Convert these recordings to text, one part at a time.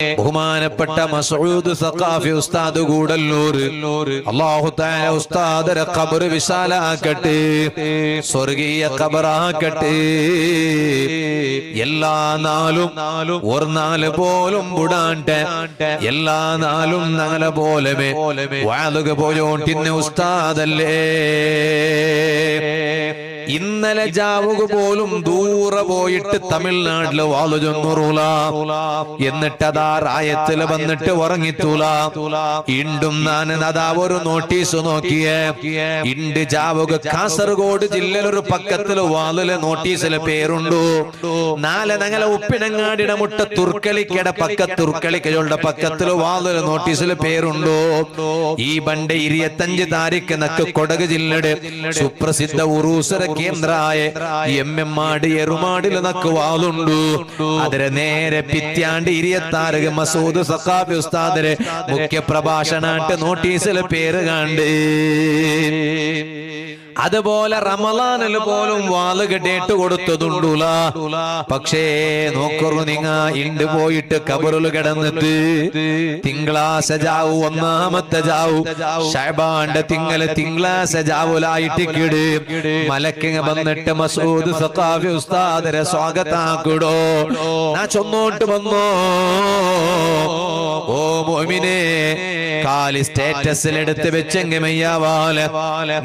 ബഹുമാനപ്പെട്ട മസ്ഊദ് സഖാഫി ഉസ്താദ് കൂടല്ലൂർ, അല്ലാഹു തആല ഉസ്താദരെ ഖബർ വിശാലാക്കട്ടെ, സ്വർഗീയ ഖബറാക്കട്ടെ. എല്ലാ നാളും ഒരു നാല് പോലും ബുടാണ്ടെ, എല്ലാ നാളും ഞങ്ങളെ പോലെ വാലുക പോയോണ്ടിന്നെ ഉസ്താദല്ലേ. ഇന്നലെ ജാവുക പോലും ദൂരെ പോയിട്ട് തമിഴ്നാട്ടില് വാളു ചൊന്നുറൂല, എന്നിട്ടതാ റായത്തില് വന്നിട്ട് ഉറങ്ങിത്തൂല. ഇണ്ടും ഞാൻ അതാ ഒരു നോട്ടീസ് നോക്കിയേ, ഇണ്ട് ജാവുക കാസർഗോഡ് ജില്ലയിലൊരു പക്കത്തില് വാളിലെ നോട്ടീസിലെ പേരുണ്ടു. നാളെ ഞങ്ങളെ ഉപ്പിനങ്ങാടിയുടെ മുട്ട തുർക്കളിക്കയുടെ തുർക്കളിക്കയുടെ പക്കത്തില് വാളിലെ നോട്ടീസിലെ പേരുണ്ടോ. ഈ ബണ്ട് 25 താരീഖ് നക്ക് കൊടക് ജില്ലയുടെ സുപ്രസിദ്ധ ഉറൂസര കേന്ദ്രായ എമ്മാട് എറുമാടിൽ നക്ക് വാളുണ്ടു. അതിന് നേരെ പിത്യാണ്ട് 26 മസൂദ് സഖാഫി ഉസ്താദിനെ മുഖ്യ പ്രഭാഷണായിട്ട് നോട്ടീസിൽ പേര് കണ്ട്. അതുപോലെ റമളാനിൽ പോലും വാള് കെട്ടിട്ട് കൊടുത്തതുണ്ടൂല. പക്ഷേ നോക്കറു നിങ്ങ ഇണ്ട് പോയിട്ട് കബറിൽ കിടന്നിട്ട് തിങ്കളാഴ്ച ജാവു, ഒന്നാമത്തെ ജാവു ശഅബാന്റെ തിങ്കളാഴ്ച ജാവുലായിട്ട് കിട് മലക്കിങ് വന്നിട്ട് മസൂദ് സഖാഫി ഉസ്താദിനെ സ്വാഗതാക്കിടോ. നാ ചൊന്നോട്ട് വന്നോ, ഓ മോമിനെ കാലി സ്റ്റേറ്റസിൽ എടുത്ത് വെച്ചെങ്കിൽ മെയ്യാവാല,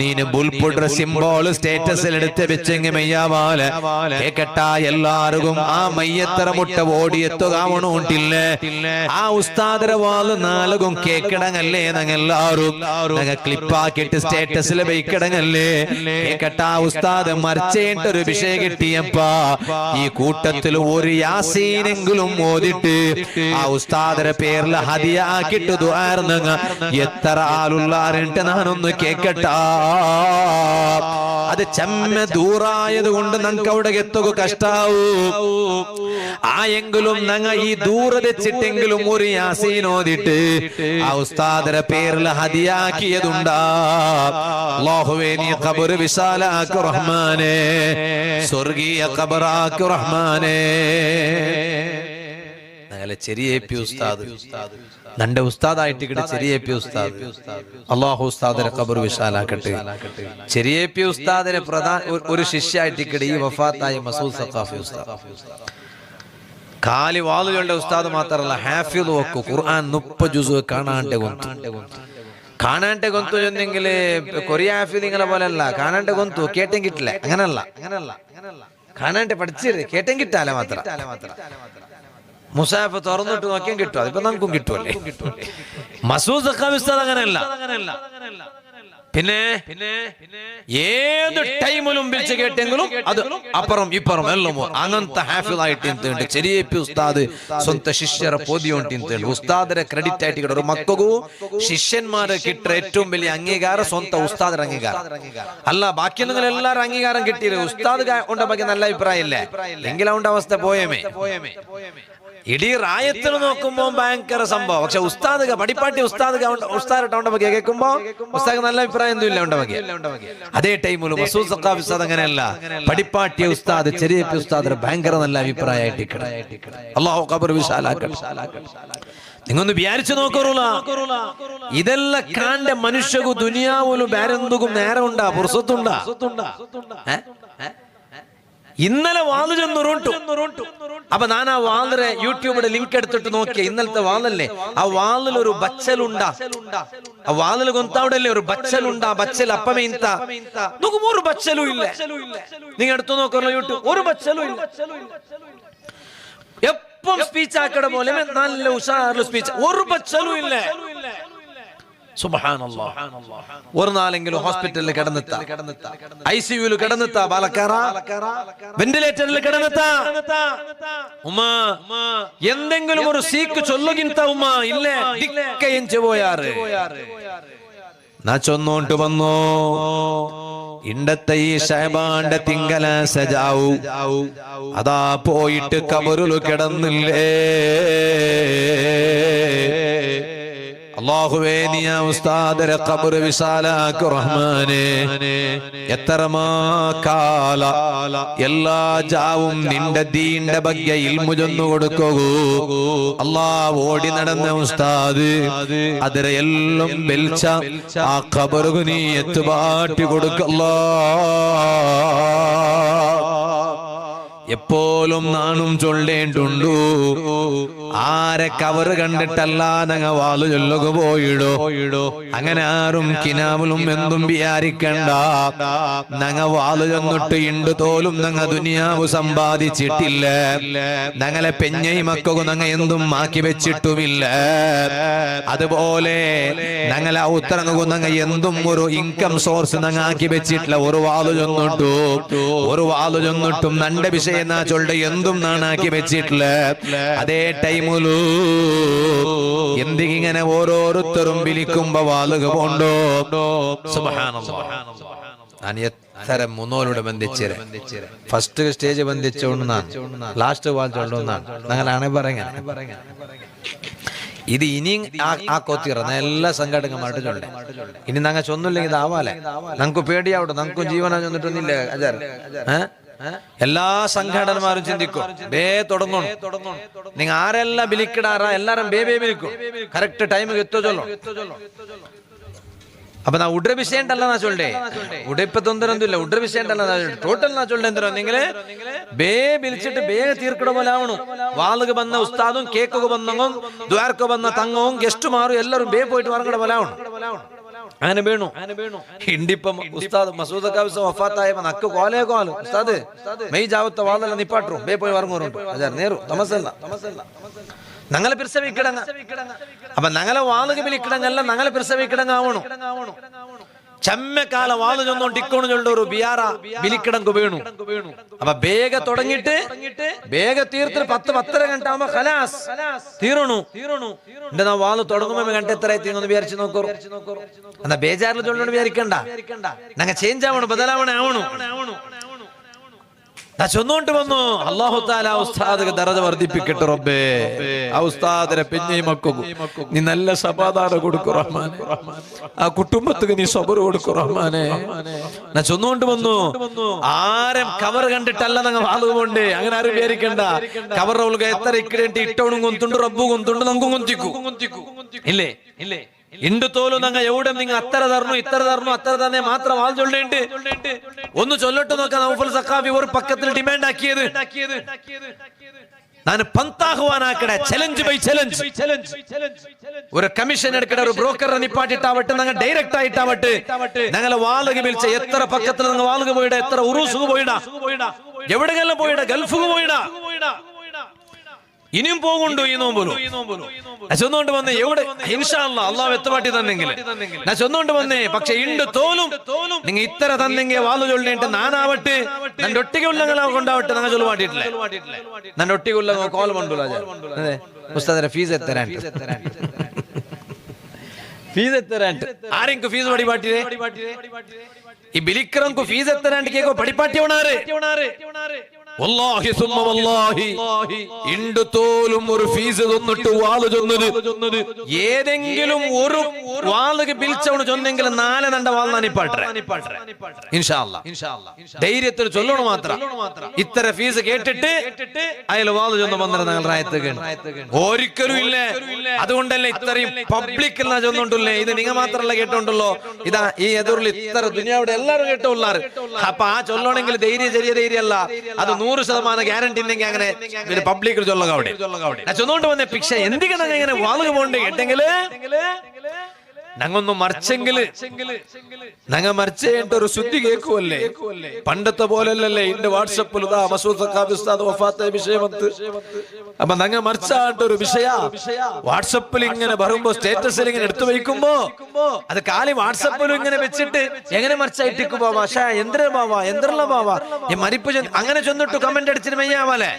നീന് ബുൾപുഡ്ര സിംബോൾ സ്റ്റേറ്റസിൽ എടുത്ത് വെച്ചെങ്കിൽ മെയ്യാവാല കേക്കട്ടാ. എല്ലാവർക്കും ആ മയ്യത്തറ മുട്ട ഓടിയെത്തുകാവണോണ്ടില്ലേ. ആ ഉസ്താദര വാള് നാലുകും കേക്കിടങ്ങല്ലേ. ഞങ്ങെല്ലാരും ഞങ്ങൾ ക്ലിപ്പാക്കിയിട്ട് സ്റ്റേറ്റസിൽ വെക്കിടങ്ങല്ലേ. കേക്കട്ടാ ഉസ്താദ് മരിച്ചേണ്ട ഒരു വിഷയം കിട്ടിയപ്പാ ഈ കൂട്ടത്തിൽ ഒരു യാസീനെങ്കിലും ഓതിട്ട് ആ ഉസ്താദരെ പേരിൽ ഹദിയാക്കിട്ട് ദുആർന്ന് എത്ര ആളുള്ളാറിട്ട് ഞാനൊന്ന് കേക്കട്ടാ. അത് ചെമ്മ ദൂറായത് കൊണ്ട് ഞങ്ങൾക്ക് അവിടെ എത്തുക കഷ്ടാവൂ. ആയെങ്കിലും ഞങ്ങൾ ഈ ദൂരെ വെച്ചിട്ടെങ്കിലും ഒരു യാസീൻ ഓതിട്ട് ആ ഉസ്താദരെ പേരിൽ ഹദിയാക്കിയതുണ്ടാ. അല്ലാഹുവേ നീ ഖബർ വിശാലാക്ക് റഹ്മാനേ, സ്വർഗീയ ഖബറാക്ക് റഹ്മാനേ. ഞങ്ങളെ ചെറിയ ഉസ്താദ് നന്റെ ഉസ്താദായിട്ട് ഇവിടെ ചെറിയ ഉസ്താദ്, അല്ലാഹു ഉസ്താദിനെ ഖബർ വിശാലാക്കട്ടെ. ചെറിയ ഉസ്താദിനെ പ്രധാന ഒരു ശിഷ്യായിട്ട് ഇവിടെ ഈ വഫാത്തായ മസൂദ് സഖാഫി ഉസ്താദ് കാലി വാളുകളുടെ ഉസ്താദ് മാത്രമല്ല, ഹാഫിദ് വക്കു ഖുർആൻ 30 ജുസ് കാണാണ്ട് ഗൊന്തു എന്നെങ്കിൽ കൊറിയ ഹാഫിദിങ്ങളെ പോലെയല്ല. കാണാണ്ട് ഗൊന്തു കേട്ടം കിട്ടില്ല, അങ്ങനല്ല. കാണാണ്ട് പഠിച്ചത് കേട്ടം കിട്ടാല മാത്രം. മുസാഫ് തുറന്നിട്ട് നോക്കിയും കിട്ടും. അതിപ്പോ നമുക്കും കിട്ടുമല്ലേ. മസൂദ് സഖാഫി ഉസ്താദ് അങ്ങനെയല്ല. പിന്നെ ഏത് ടൈമിലും വിളിച്ച് കേട്ടെങ്കിലും അത് അപ്പുറം ഇപ്പുറം എല്ലാം അങ്ങനത്തെ ഹാഫിളായിട്ട് ചെറിയ ഉസ്താദ് സ്വന്തം ശിഷ്യരെ പോതിയോണ്ട് ഉസ്താദിനെ ക്രെഡിറ്റ് ആയിട്ട് കിട്ടും. ഒരു മക്കു ശിഷ്യന്മാരെ കിട്ടുന്ന ഏറ്റവും വലിയ അംഗീകാരം സ്വന്തം ഉസ്താദിന്റെ അംഗീകാരം അല്ല. ബാക്കി നിങ്ങൾ എല്ലാവരും അംഗീകാരം കിട്ടിയില്ല. ഉസ്താദ് കൊണ്ട് ബാക്കി നല്ല അഭിപ്രായം ഇല്ലേ, എങ്കിൽ അവന്റെ അവസ്ഥ പോയമേ. ഇടീ റായത്തിൽ നോക്കുമ്പോ ഭയങ്കര സംഭവം. പക്ഷെ ഉസ്താദ് പടിപ്പാട്ടി ഉസ്താദ് കേൾക്കുമ്പോ ഉസ്താദ് നല്ല അഭിപ്രായം ഒന്നും ഇല്ല ഉണ്ടവകെ. അതേ ടൈമിൽ മസൂദ് സഖാഫി ഉസ്താദ് അങ്ങനെയല്ല. പടിപ്പാട്ടിയ ഉസ്താദ് ചെറിയ ഉസ്താദിന് ഭയങ്കര നല്ല അഭിപ്രായമായിട്ട് അല്ലാഹു ഖബർ വിശാലാക്കട്ടെ. നിങ്ങൊന്ന് വിചാരിച്ചു നോക്കറൂല. ഇതെല്ലാം കാണ്ട മനുഷ്യകു ദുനിയാവുലും വേറെന്തും നേരം ഉണ്ടാ പുറത്തുണ്ടാ. ഇന്നലെ വാള് ചെന്നുരുണ്ടു. അപ്പൊ ഞാൻ ആ വാളിനെ യൂട്യൂബിന്റെ ലിങ്ക് എടുത്തിട്ട് നോക്കിയ ഇന്നലത്തെ വാളല്ലേ. ആ വാളിൽ ഒരു ബച്ചലുണ്ടാ. ആ വാളിൽ കൊന്തവിടല്ലേ ഒരു ബച്ചലുണ്ടാ. ബച്ചൽ അപ്പമേ ഇന്ത നോക്കുമ്പോ ഒരു ബച്ചലും ഇല്ല. നിങ്ങൾ എടുത്തു നോക്കല്ലോ യൂട്യൂബ്, ഒരു ബച്ചലും ഇല്ല. എപ്പം സ്പീച്ച് ആക്കട പോലെ നല്ല ഉഷാറിൽ സ്പീച്ച്, ഒരു ബച്ചലും ഇല്ല. സുബ്ഹാനല്ലാഹ്. ഒരു നാലെങ്കിലും ഹോസ്പിറ്റലിൽ കിടന്നെത്താ, ICU കിടന്നെത്താ, ബാലക്കാറ വെന്റിലേറ്ററിൽ കിടന്നെത്താ. ഉമ്മ എന്തെങ്കിലും ഒരു സീക്ക് ചൊല്ലുകിന്ത ഉമ്മ ഇല്ലേ ദിക്കയഞ്ചു പോയാറ്. നാ ചൊന്നോണ്ട് വന്നോ ഇണ്ടത്തെ ഈ ശഅബാന്റെ തിങ്കളാഴ്ച ജാവു അതാ പോയിട്ട് കബറിൽ കിടന്നില്ലേ. അല്ലാഹുവേ നീ ആ ഉസ്താദിന്റെ ഖബർ വിശാലാക്കു റഹ്മാനേ. എത്രമാ കാല എല്ലാ ജാവും നിന്റെ ദീന്റെ ബഗ്യ ഇൽമു ചൊന്നു കൊടുക്കൂ അല്ലാഹ്. ഓടി നടന്ന ഉസ്താദ് അതിരെ എല്ലാം വെൽച്ച ആ ഖബറുകു നീ എത്തുപാട്ടി കൊടുക്കല്ലാ. എപ്പോഴും നാണും ചൊല്ലേണ്ടുണ്ടു ആരെ കവറ് കണ്ടിട്ടല്ല നങ്ങ വാലു ചൊല്ലുക പോയിടോ. അങ്ങനെ ആരും കിനാവിലും എന്തും വിചാരിക്കണ്ട. നങ്ങ വാലു ചൊന്നിട്ട് ഇണ്ട് തോലും നങ്ങ ദുനിയാവ് സമ്പാദിച്ചിട്ടില്ല. ഞങ്ങളെ പെഞ്ഞൈ മക്കു നങ്ങ എന്തും മാക്കി വെച്ചിട്ടുമില്ല. അതുപോലെ ഞങ്ങളെ ഉത്തരങ്ങു നങ്ങ എന്തും ഒരു ഇൻകം സോഴ്സ് നങ്ങ ആക്കി വെച്ചിട്ടില്ല. ഒരു വാലു ചൊന്നിട്ടും നന്റെ വിഷയം എന്നാ ചൊല്ലുടെ എന്തും നാണാക്കി വെച്ചിട്ടില്ല. അതേ ടൈമിലു എന്തിങ്ങനെ ഓരോരുത്തരും വിളിക്കുമ്പോ വാലുക പോണ്ടോ. സുബ്ഹാനല്ലാഹ്. ഞാൻ എത്ര മുന്നോലൂടെ ബന്ധിച്ചേരെ ഫസ്റ്റ് സ്റ്റേജ് ബന്ധിച്ചോണ്ടാണ് ലാസ്റ്റ് വാൽ ചൊല്ലുന്നാണ് ഞങ്ങളാണ് പറയുന്നത്. ഇത് ഇനി ആ കൊത്തിറന്ന എല്ലാ സംഘടനമായിട്ട് ചൊല്ലേ. ഇനി ഞങ്ങ ചൊന്നില്ലെങ്കിൽ ഇതാവാലേ ഞങ്ങക്ക് പേടിയാവട്ടെ. ഞങ്ങൾക്കും ജീവനാ ചൊന്നിട്ടൊന്നില്ല അജാർ. എല്ലാ സംഘടനമാരും ചിന്തിക്കും ബേ തുടങ്ങണം. നിങ്ങൾ ആരെല്ലാം വിളിക്കിടാറ എല്ലാരും ബേ വിളിക്കും. കറക്റ്റ് ടൈമിൽ എത്തോ ചൊല്ലോ. അപ്പൊ നാ ഉഡ്ര വിഷയം ഉണ്ടല്ല നാ ചൊല്ലേ. ഉട ഇപ്പൊ തൊന്തരൊന്നുമില്ല. ഉഡ്ര വിഷയം ഉണ്ടല്ല ടോട്ടൽ നാ ചൊല്ലേ. എന്തോ നിങ്ങള് ബേ വിളിച്ചിട്ട് ബേ തീർക്കട പോലെ ആവണം. വാളുക വന്ന ഉസ്താദും കേക്കൊക്കെ വന്നങ്ങും ദ്വാരക്ക വന്ന തങ്ങവും ഗസ്റ്റുമാരും എല്ലാവരും ബേ പോയിട്ട് വറങ്ങട പോലെ ആവണം. അങ്ങനെ വേണു. ഹിണ്ടിപ്പം ഉസ്താദ് മസൂദ് വഫാത്തായപ്പോ നക്ക് കോലേ കോല് ഉസ്താദ് മെയ് ജാവത്ത വാളെല്ലാം നിപ്പാട്ടു ബേ പോയി വറങ്ങോറുണ്ട് അജാർ നേരു തമസല്ല. ഞങ്ങളെ പിരിസവിക്കിടങ്ങ. അപ്പൊ ഞങ്ങളെ വാളുക വിളിക്കിടങ്ങല്ല ഞങ്ങളെ പിരിസവിക്കിടങ്ങ ആവണം. ചമ്മക്കാല വാളു ചൊന്നോണ്ട് ഇക്കോണ് ചൊല്ലൊരു ബിയാറ വിളിക്കിടങ്കു വീണു. അപ്പൊ വേഗ തുടങ്ങിട്ട് വേഗ തീർത്തിട്ട് 10-10:30 ഗಂಟೆ ആവുമ്പോ ഖലാസ് തീരണു. എന്റെ നാ വാളു തുടങ്ങുമ്പോ ഗಂಟೆ എത്ര എത്തിയെന്ന് വിചാരിച്ചു നോക്കൂ. എന്നാ ബേജാറിൽ ചൊല്ലോണ്ട് വിചാരിക്കണ്ട. ഞങ്ങ ചേഞ്ച് ആവണം, ബദലാവണേ ആവണു. ചൊന്നോണ്ട് വന്നു. അല്ലാഹു തആല ഉസ്താദ് ദറജ വർദ്ധിപ്പിക്കട്ടെ റബ്ബേ. ആ ഉസ്താദിനെ പെഞ്ഞൈ മക്കു നീ നല്ല സമാധാനം കൊടുക്കു റഹ്മാനെ. ആ കുടുംബത്തിന് നീ സബർ കൊടുക്കു റഹ്മാനെ. ഞാൻ ചൊന്നോണ്ട് വന്നു. ആരും കവർ കണ്ടിട്ടല്ല ഞങ്ങൾ ആളുകൊണ്ട് അങ്ങനെ ആരും വിചാരിക്കണ്ട. കവർ റോളുക എത്ര ഇക്കിടേണ്ടി ഇട്ടവണും കൊന്തുണ്ട് റബ്ബു കൊന്തുണ്ട് നമുക്ക് കൊന്തിക്കു ഇല്ലേ ഇല്ലേ ഇണ്ട് തോലും ഞങ്ങ എവിടെ നിങ്ങൾ അത്ര തരണു ഇത്ര തരണു അത്ര തന്നെ മാത്രം ആൾ ചൊല്ലേണ്ട്. ഒന്ന് ചൊല്ലട്ട് നോക്കാൻ നൗഫൽ സഖാഫി ഒരു പക്കത്തിൽ ഡിമാൻഡ് ആക്കിയത് ನಾನು ಪಂತಾಹ್ವಾನಾಕಡೆ ಚಾಲೆಂಜ್ ಬೈ ಚಾಲೆಂಜ್ ഒരു കമ്മീഷൻ എടുക്കട്ടെ. ഒരു ബ്രോക്കറെ നിപ്പാട്ടിട്ടാവട്ടെ ഞങ്ങൾ ഡയറക്റ്റ് ആയിട്ടാവട്ടെ ഞങ്ങളെ വാളുക വിളിച്ച എത്ര പക്കത്തിൽ നിങ്ങൾ വാളുക പോയിട എത്ര ഉറൂസുക പോയിട എവിടെയെല്ലാം പോയിട ഗൾഫുക പോയിട ഇനിയും പോകുണ്ടോ ഈ നോമ്പുലു. ഞാൻ ചൊന്നുകൊണ്ട് വന്നേ എവിടെ ഇൻഷാ അല്ലാഹ് അല്ലാഹു എത്തുപാട്ടി തന്നെങ്കിൽ ഞാൻ ചൊന്നുകൊണ്ട് വന്നേ. പക്ഷെ ഇണ്ട് തോലും നിങ്ങൾ ഇത്ര തന്നെങ്കിൽ വാളു ചൊല്ലേണ്ട നാനാവട്ടെ നന്റെ ഒട്ടിക്കുള്ള കൊണ്ടാവട്ടെ ഞങ്ങൾ ചൊല്ലുപാട്ടിട്ടില്ല. നന്റെ ഒട്ടിക്കുള്ള കോൽ കൊണ്ടുള്ള ഉസ്താദിന്റെ ഫീസ് എത്തരാണ്ട് ഫീസ് എത്തരാണ്ട് ആരെങ്കിലും ഫീസ് പടിപാട്ടിരെ ഈ ബിലിക്കറଙ୍କୁ ഫീസ് എത്തരാണ്ട് കേക്കോ പടിപ്പാട്ടിയോണാറ്. വല്ലാഹി സുമ്മ വല്ലാഹി ഇണ്ട് തോലും ഒരു ഫീസ് തന്നിട്ട് വാളു ചൊന്നത് ഏതെങ്കിലും ഒരു വാളുക പിലിച്ചവണ് ചൊന്നെങ്കിൽ 4 വാൾ നനിപ്പാട്ടെ ഇൻഷാ അല്ലാഹ് ധൈര്യത്തിൽ ചൊല്ലണം മാത്രം. ഇത്ര ഫീസ് കേട്ടിട്ട് അയാൾ വാളു ചൊന്ന വന്നിട്ട് ഞങ്ങൾ റായത്ത് ഒരിക്കലും ഇല്ല. അതുകൊണ്ടല്ലേ ഇത്രയും പബ്ലിക്കിൽ ചൊന്നുണ്ടല്ലേ. ഇത് നിങ്ങൾ മാത്രമല്ല കേട്ടോണ്ടല്ലോ. ഇതാ ഈ എതിർല് ഇത്ര ദുനിയാവിടെ എല്ലാവരും കേട്ടോള്ളാറ്. അപ്പൊ ആ ചൊല്ലണമെങ്കിൽ ധൈര്യം ചെറിയ ധൈര്യമല്ല. അത് 100% ഗ്യാരണ്ടി ഉണ്ടെങ്കിൽ അങ്ങനെ പബ്ലിക്കിൽ ചൊല്ലുക. അവിടെ ചൊന്നുകൊണ്ട് വന്ന പിക്ഷ എന്തിനാണ് ഇങ്ങനെ വാളുക പോണ്ടേ കേട്ടെങ്കില് ഞങ്ങൊന്ന് മറിച്ചെങ്കില് ഞങ്ങ മറിച്ചേണ്ട ഒരു ശുദ്ധി കേൾക്കുമല്ലേ. പണ്ടത്തെ പോലല്ലേ ഇന്റെ വാട്സപ്പിൽ മസൂദ് സഖാഫി ഉസ്താദ് വഫാത്തായ വിഷയമത്ത്. അപ്പൊ ഞങ്ങ മറിച്ചാണ്ട ഒരു വിഷയ വാട്സപ്പിൽ ഇങ്ങനെ വരുമ്പോ സ്റ്റേറ്റസിൽ ഇങ്ങനെ എടുത്തു വയ്ക്കുമ്പോ അത് കാലി വാട്സപ്പിലും ഇങ്ങനെ വെച്ചിട്ട് എങ്ങനെ മറിച്ചായിട്ടിക്കു ബാബാ ഷാ എന്തിനാ ബാബാ എന്തിനുള്ള ബാബാ ഈ മരിപ്പ് അങ്ങനെ ചെന്നിട്ട് കമന്റ് അടിച്ചിട്ട് മെയ്യാവല്ലേ.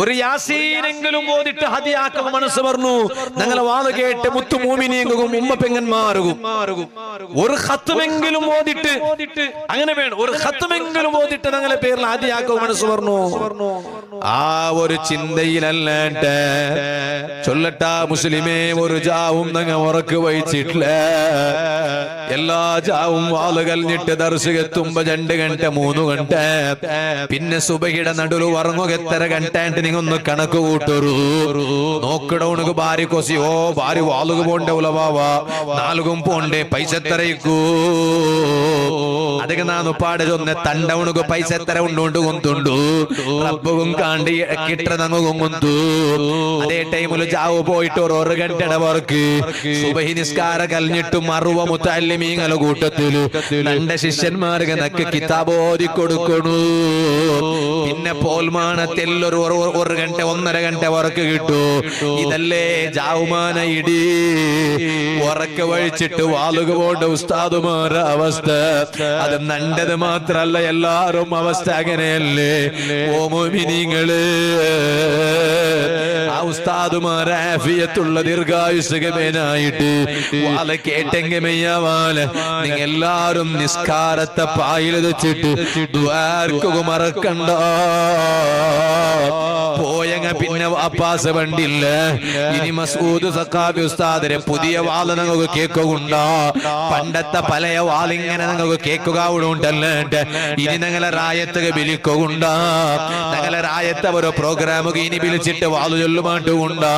ഒരു യാസീനെങ്കിലും ഓതിട്ട് ഹദിയാക്ക മനസ്സ് പറഞ്ഞു. ഞങ്ങളെ വാത് കേട്ട് മുത്തു മൂമിനിയെങ്കും ഉമ്മ പെങ്ങന്മാരും ഒരു ഖത്തുമെങ്കിലും ഓതിട്ട് അങ്ങനെ വേണം. ഒരു ഖത്തുമെങ്കിലും ഓതിട്ട് ഞങ്ങളെ പേരിൽ ഹദിയാക്ക മനസ്സ് പറഞ്ഞു. ആ ഒരു ചിന്തയിൽ ചിന്തയിലല്ലാണ്ട് ചൊല്ലട്ട മുസ്ലിമേ ഒരു ജാവും നങ്ങ ഉറക്ക് വഹിച്ചിട്ടില്ല എല്ലാ ജാവും വാളുകൽഞ്ഞിട്ട് ദർശകെത്തുമ്പോ 2 ഗಂಟೆ 3 ಗಂಟೆ പിന്നെ സുബഹിയുടെ നടുಲು ഉറങ്ങുക എത്ര ഗಂಟೆ നിങ്ങൊന്ന് കണക്ക് കൂട്ടൊരു നോക്കട ഉണക്ക് ഭാര്യ കൊസിയോ ഭാര്യ വാളുക പോണ്ടേ ഉലവാവ നാലുകും പോണ്ടേ പൈസ എത്രയ്ക്കൂ ಅದಕ್ಕೆ ನಾನು ಪಾಡ ಜೊನ್ನೆ ತಂಡ ಉಣಗು ಪೈಸೆ ಎತ್ತರ ಉಂಡು ಗೊಂತುಂಡು ರಬ್ಬಗುಂ ಕಾಂಡಿ ಕಿಟ್ರ ನಂಗು ಗೊಂತು ಅದೇ ಟೈಮಲ್ಲಿ ಜಾವು പോയിട്ട് 1 ಗಂಟೆയുടെ വർക്ക് സുബഹി നിസ്കാര കൽഞ്ഞിട്ട് മറുവ മുത്തല്ലിമീങ്ങള കൂട്ടത്തില് 2 ശിഷ്യന്മാർക്ക് നക്ക് കിതാബ് ഓതി കൊടുക്കണു പിന്നെ പോൽമാനത്തിൽ ഒരു 1 ಗಂಟೆ 1.5 ಗಂಟೆ വർക്ക് കിട്ടു ഇതല്ലേ ജാവുമാന ഇടി ഉറക്ക വഴിച്ചിട്ട് വാളുക പോണ്ട ഉസ്താദുമാരുടെ അവസ്ഥ അത് നണ്ടത് മാത്രല്ല എല്ലാരും അവസ്ഥ അങ്ങനെയല്ലേ ഓ മുഅ്മിനീങ്ങള് ആ ഉസ്താദുമാർ ആഫിയത്തുള്ള ദീർഘായുസ്സുകമേനായിട്ട് വാല കേട്ടെങ്കിൽ മെയ്യാവാല നിങ്ങൾ എല്ലാരും നിസ്കാരത്തെ പായിൽ വെച്ചിട്ട് ദുആർക്കു മറക്കണ്ട പോയങ്ങ പിന്നെ വാപ്പാസ വണ്ടില്ല ഇനി മസൂദ് സഖാഫി ഉസ്താദിനെ പുതിയ വാള നിങ്ങൾക്ക് കേൾക്കുന്നുണ്ടോ പണ്ടത്തെ പഴയ വാളിങ്ങനെ നിങ്ങൾക്ക് കേൾക്കുക ഉണ്ടല്ലേ ഇനി ഞങ്ങളെ റായത്തൊക്കെ വിളിക്കുന്നുണ്ടോ ഞങ്ങളെ റായത്തെ ഓരോ പ്രോഗ്രാമൊക്കെ ഇനി വിളിച്ചിട്ട് വാളു ചൊല്ലുമാട്ടുണ്ടാ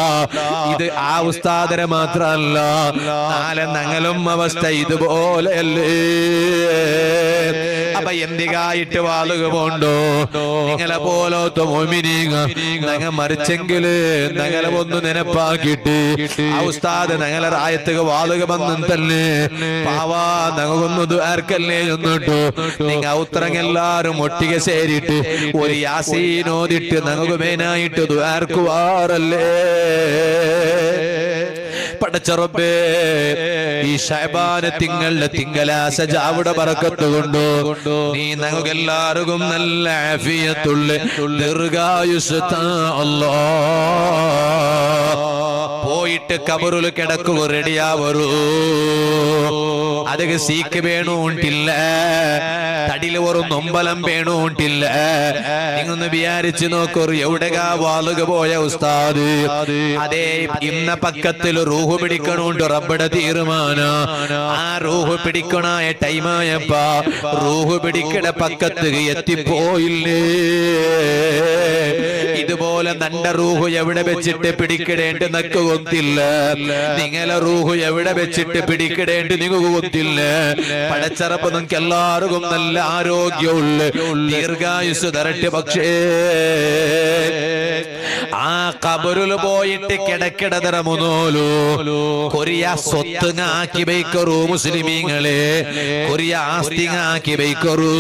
ഇത് ആ ഉസ്താദിനെ മാത്രല്ല നാളെ ഞങ്ങളും അവസ്ഥ ഇതുപോലെയല്ലേ അപ്പൊ എന്തികായിട്ട് വാളുക പോണ്ടോ നിങ്ങളെ പോലത്തെ മോമിനീങ്ങ ഞങ്ങൾ മറിച്ചെങ്കില് ഞങ്ങളെ ഒന്ന് നിനപ്പാക്കിട്ട് ആ ഉസ്താദ് ഞങ്ങളെ റായത്തുക വാളുക വന്നും തന്നെ പാവാ ഞങ്ങൾക്കൊന്നു ദുആർക്കല്ലേ എന്നിട്ടു നിങ്ങ ഉത്തരങ്ങെല്ലാരും ഒട്ടിಗೆ ಸೇರಿട്ട് ഒരു യാസീൻ ഓതിട്ട് ഞങ്ങൾക്ക് മേനായിട്ട് ദുആർക്കുവാറല്ലേ പടച്ച റബ്ബേ ഈ ശഅബാന് തിങ്കളുടെ തിങ്കളാശ ജാവുടെ ബറക്കത്ത് കൊണ്ടു നീ ഞങ്ങൾക്ക് എല്ലാവർക്കും നല്ല ആഫിയത്തുള്ള ദീർഘായുസ് താ അല്ലാഹ് പോയിട്ട് കബറിൽ കിടക്കുക റെഡിയാവൂ ಅದಕ್ಕೆ ಸೀಕ್ ಬೇಣು ಉಂಟಿಲ್ಲ തടിയിൽ ഒരു നൊമ്പലം വേണു ഉണ്ടില്ല നിങ്ങൊന്ന് വിചാരിച്ചു നോക്കൊരു എവിടെകാ വാളുക പോയ ഉസ്താദ് അതേ ഇന്ന പക്കത്തിൽ റൂഹ് പിടിക്കണുണ്ട് റബ്ബടെ തീരുമാന ആ റൂഹ് പിടിക്കണായ ടൈമായപ്പ റൂഹ് പിടിക്കണ പക്കത്ത് എത്തിപ്പോയില്ലേ ഇതുപോലെ നണ്ട റൂഹ് എവിടെ വെച്ചിട്ട് പിടിക്കടേണ്ട നക്ക് കൊത്തില്ല നിങ്ങളെ റൂഹ് എവിടെ വെച്ചിട്ട് പിടിക്കടേണ്ട നിങ്ങൾക്ക് കൊത്തില്ല പടച്ചറപ്പ് നിങ്ങൾക്ക് എല്ലാവർക്കും നല്ല ആരോഗ്യമുള്ള ദീർഘായുസ് തരട്ടെ പക്ഷേ ആ കബറിൽ പോയിട്ട് കിടക്കിടതര മുന്നോലു കൊറിയ സ്വത്തുങ്ങ ആക്കി വയ്ക്കറൂ മുസ്ലിമീങ്ങളെ കൊറിയ ആസ്തിങ്ങ ആക്കി വയ്ക്കറൂ